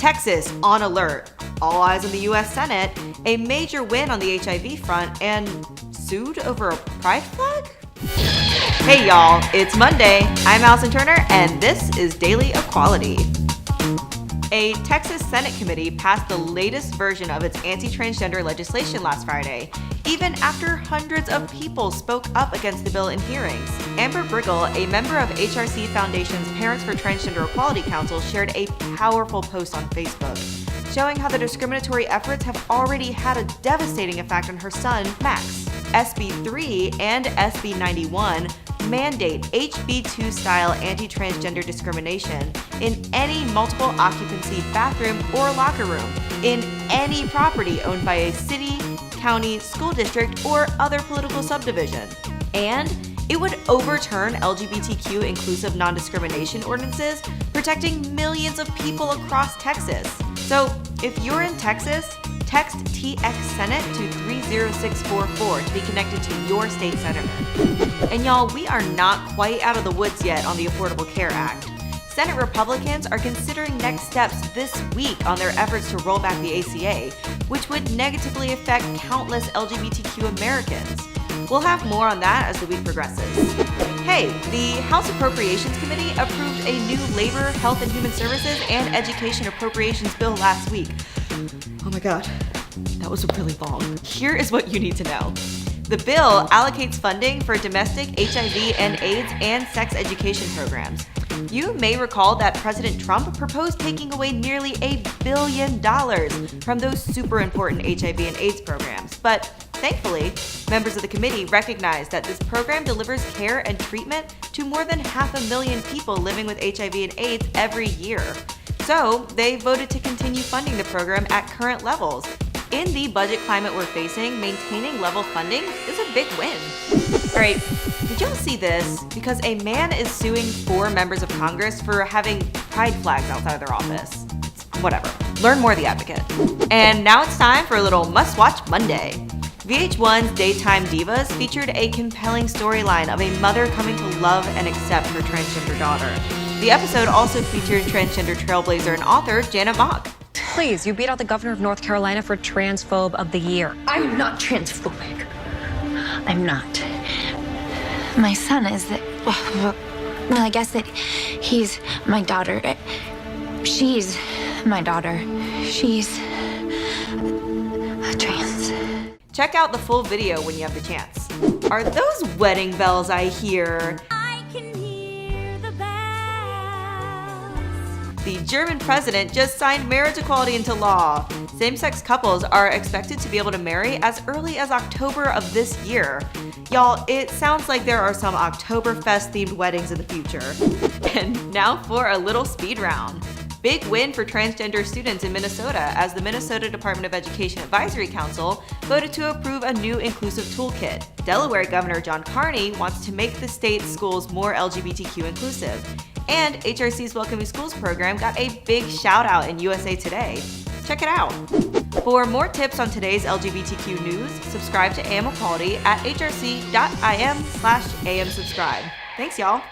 Texas on alert. All eyes on the U.S. Senate, a major win on the HIV front, and sued over a pride flag? Hey y'all, it's Monday. I'm Allison Turner, and this is Daily Equality. A Texas Senate committee passed the latest version of its anti-transgender legislation last Friday, even after hundreds of people spoke up against the bill in hearings. Amber Briggle, a member of HRC Foundation's Parents for Transgender Equality Council, shared a powerful post on Facebook, showing how the discriminatory efforts have already had a devastating effect on her son, Max. SB 3 and SB 91 mandate HB2-style anti-transgender discrimination in any multiple occupancy bathroom or locker room in any property owned by a city, county, school district, or other political subdivision. And it would overturn LGBTQ inclusive non-discrimination ordinances, protecting millions of people across Texas. So if you're in Texas, text TX Senate to 30644 to be connected to your state senator. And y'all, we are not quite out of the woods yet on the Affordable Care Act. Senate Republicans are considering next steps this week on their efforts to roll back the ACA, which would negatively affect countless LGBTQ Americans. We'll have more on that as the week progresses. Hey, the House Appropriations Committee approved a new Labor, Health and Human Services and Education Appropriations bill last week. Oh my God, that was really long. Here is what you need to know. The bill allocates funding for domestic HIV and AIDS and sex education programs. You may recall that President Trump proposed taking away nearly $1 billion from those super important HIV and AIDS programs. But thankfully, members of the committee recognize that this program delivers care and treatment to more than 500,000 people living with HIV and AIDS every year. So they voted to continue funding the program at current levels. In the budget climate we're facing, maintaining level funding is a big win. All right, did y'all see this? Because a man is suing 4 members of Congress for having pride flags outside of their office. Whatever. Learn more, The Advocate. And now it's time for a little must-watch Monday. VH1's Daytime Divas featured a compelling storyline of a mother coming to love and accept her transgender daughter. The episode also featured transgender trailblazer and author Janet Mock. Please, you beat out the governor of North Carolina for Transphobe of the Year. I'm not transphobic. I'm not. My son is that. Well, I guess that he's my daughter. She's my daughter. She's trans. Check out the full video when you have the chance. Are those wedding bells I hear? I can hear the bells. The German president just signed marriage equality into law. Same-sex couples are expected to be able to marry as early as October of this year. Y'all, it sounds like there are some Oktoberfest-themed weddings in the future. And now for a little speed round. Big win for transgender students in Minnesota as the Minnesota Department of Education Advisory Council voted to approve a new inclusive toolkit. Delaware Governor John Carney wants to make the state's schools more LGBTQ inclusive. And HRC's Welcoming Schools program got a big shout out in USA Today. Check it out. For more tips on today's LGBTQ news, subscribe to AM Equality at hrc.im/amsubscribe. Thanks, y'all.